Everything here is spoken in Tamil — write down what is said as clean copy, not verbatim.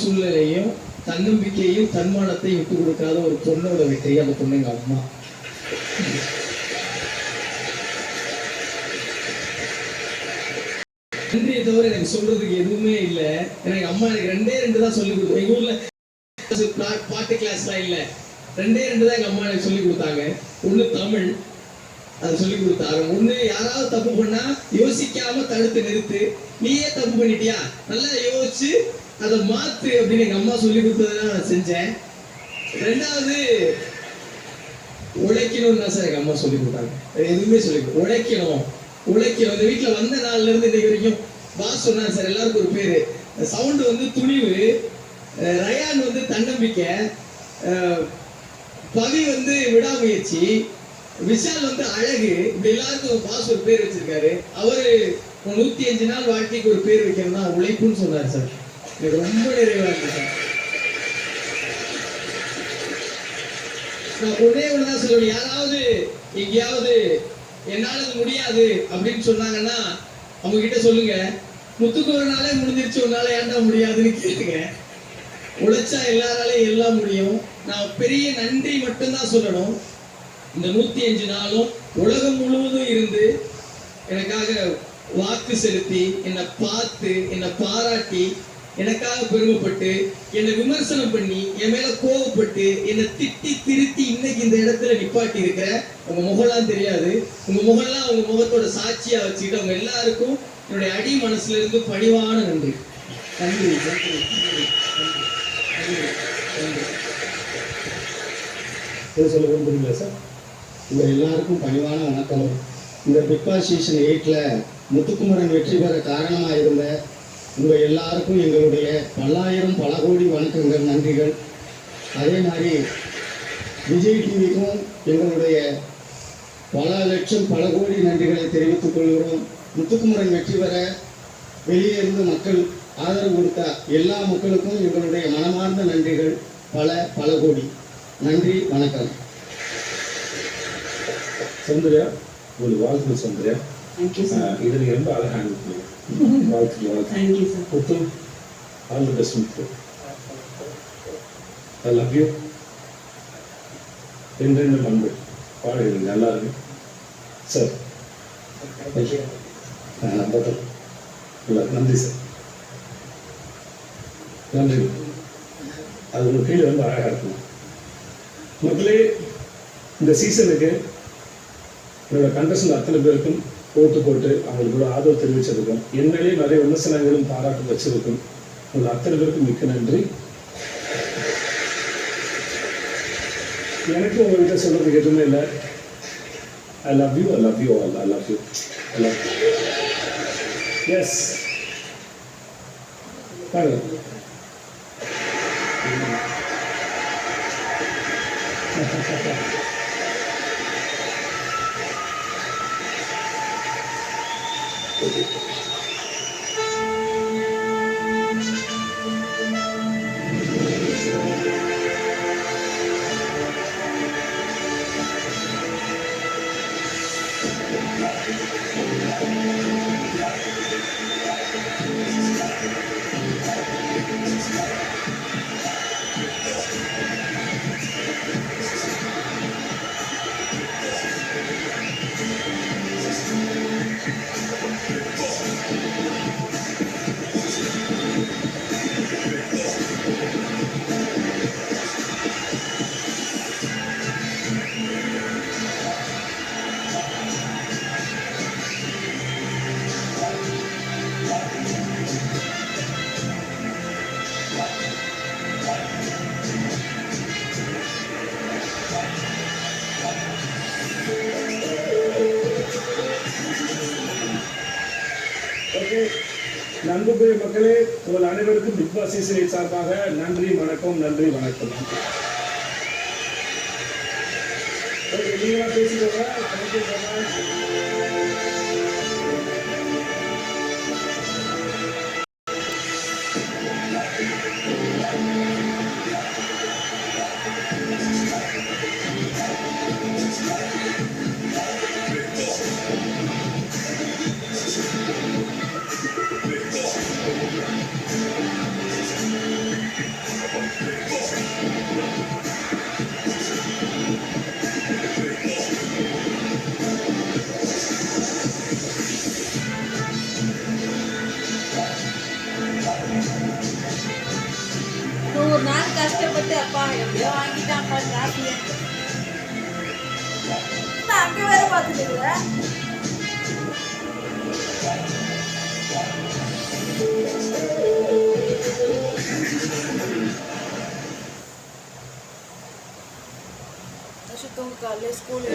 சூழ்நிலையும் தன்னம்பிக்கையும் தன்மானத்தையும் விட்டு கொடுக்காத ஒரு பொண்ணோட வெற்றி அந்த பொண்ணு எங்க அம்மா. நன்றியை தவிர எனக்கு சொல்றதுக்கு எதுவுமே இல்லை. எனக்கு அம்மா எனக்கு ரெண்டு தான் சொல்லி கொடுத்தோம். எங்க ஊர்ல பாட்டு கிளாஸ்லாம் இல்லை, ரெண்டு தான் எங்க அம்மா எனக்கு சொல்லி கொடுத்தாங்க. ஒண்ணு தமிழ், அதை சொல்லி கொடுத்தாரு. ஒண்ணு யாராவது தப்பு பண்ணா யோசிக்காம தடுத்து நிறுத்து, நீயே தப்பு பண்ணிட்டியா நல்லா யோசிச்சு அதை மாத்து அப்படின்னு எங்க அம்மா சொல்லி கொடுத்ததை நான் செஞ்சேன். ரெண்டாவது உழைக்கணும்னு தான் சார் எங்க அம்மா சொல்லி கொடுத்தாங்க. எதுவுமே சொல்லி உழைக்கணும். இந்த வீட்டுல வந்த நாள்ல இருந்து இன்னைக்கு வரைக்கும் பாஸ் சொன்னாங்க சார், எல்லாருக்கும் ஒரு பேரு. சவுண்ட் வந்து துணிவு, ரயான் வந்து தன்னம்பிக்கை, பவி வந்து விடாமுயற்சி, விஷால் வந்து அழகு. இப்படி எல்லாருக்கும் பாஸ் ஒரு பேர் வச்சிருக்காரு. அவரு 105 நாள் வாழ்க்கைக்கு ஒரு பேர் வைக்கணும்னா உழைப்புன்னு சொன்னார் சார். எனக்கு ரொம்ப நிறைவா இருக்கு சார். நான் ஒன்னே ஒண்ணுதான் சொல்லுவேன், யாராவது எங்கேயாவது என்னால முடியாது அப்படின்னு சொன்னாங்கன்னா அவங்க கிட்ட சொல்லுங்க, முத்துக்கு ஒரு நாளே முடிஞ்சிருச்சு, ஒரு நாளே ஏன்டா முடியாதுன்னு கேளுங்க. உழைச்சா எல்லாராலையும் எல்லாம் முடியும். நான் பெரிய நன்றி மட்டும்தான் சொல்லணும். இந்த 105 நாளும் உலகம் முழுவதும் இருந்து எனக்காக வாக்கு செலுத்தி, என்னை பார்த்து, என்னை பாராட்டி, எனக்காக பெருமைப்பட்டு, என்னை விமர்சனம் பண்ணி, என் மேல கோவப்பட்டு, என்னை திட்டி திருத்தி இன்னைக்கு இந்த இடத்துல நிப்பாட்டி இருக்கிற உங்க முகம்லாம் தெரியாது, உங்க முகம்லாம் உங்க முகத்தோட சாட்சியா வச்சுக்கிட்டு அவங்க எல்லாருக்கும் என்னுடைய அடி மனசுல இருந்து பணிவான நன்றி. நன்றி நன்றி நன்றி நன்றி. சொல்ல விரும்புறீங்களா சார்? உங்க எல்லாருக்கும் பணிவான வணக்கம். இந்த பிக் பாஸ் சீசன் 8ல முத்துக்குமரன் வெற்றி பெற காரணமாக இருந்த உங்க எல்லாருக்கும் எங்களுடைய பல்லாயிரம் பல கோடி வணக்கங்கள், நன்றிகள். அதே மாதிரி விஜய் டிவிக்கும் எங்களுடைய பல லட்சம் பல கோடி நன்றிகளை தெரிவித்துக் கொள்கிறோம். முத்துக்குமரன் வெற்றி பெற வெளியே இருந்து மக்கள் ஆதரவு கொடுத்த எல்லா மக்களுக்கும் எங்களுடைய மனமார்ந்த நன்றிகள் பல கோடி. நன்றி, வணக்கம். சௌந்தர்யா, ஒரு வாழ்த்துக்கள் சௌந்தர்யா. இது நீங்க ரொம்ப அழகாக ஹேண்டில் பண்ணுங்க. வாழ்த்துக்கள். All the best Muthu. I love you. ரெண்டு நம்பு பாடுங்க நல்லா இருக்கு சார். நன்றி சார், நன்றி. அது உங்க கீழே ரொம்ப அழகாக இருக்கும். மக்களே, இந்த சீசனுக்கு என்னோட கண்டஸ்டன் அத்தனை பேருக்கும் ஓட்டு போட்டு அவங்களுக்கு ஒரு ஆதரவு தெரிவிச்சிருக்கும், என்னையே நிறைய விமர்சனங்களும் பாராட்டு வச்சிருக்கும். உங்க அத்தனை பேருக்கும் மிக்க நன்றி. எனக்கு உங்ககிட்ட சொல்றதுக்கு எதுவுமே இல்லை. I love you, I love you all, I love you, I love you. Yes பாருங்க. நண்புக்குரிய மக்களே, உங்கள் அனைவருக்கும் பிக் பாஸ் சீசன் சார்பாக நன்றி, வணக்கம். நன்றி, வணக்கம். நீங்களா பேசிக்கோங்க. அப்பா எப்படியோ வாங்கிட்டான்ப்பா டிராஃபியை. நான் அங்கே வேற பார்த்துட்டு Acho tão calmo, escolher.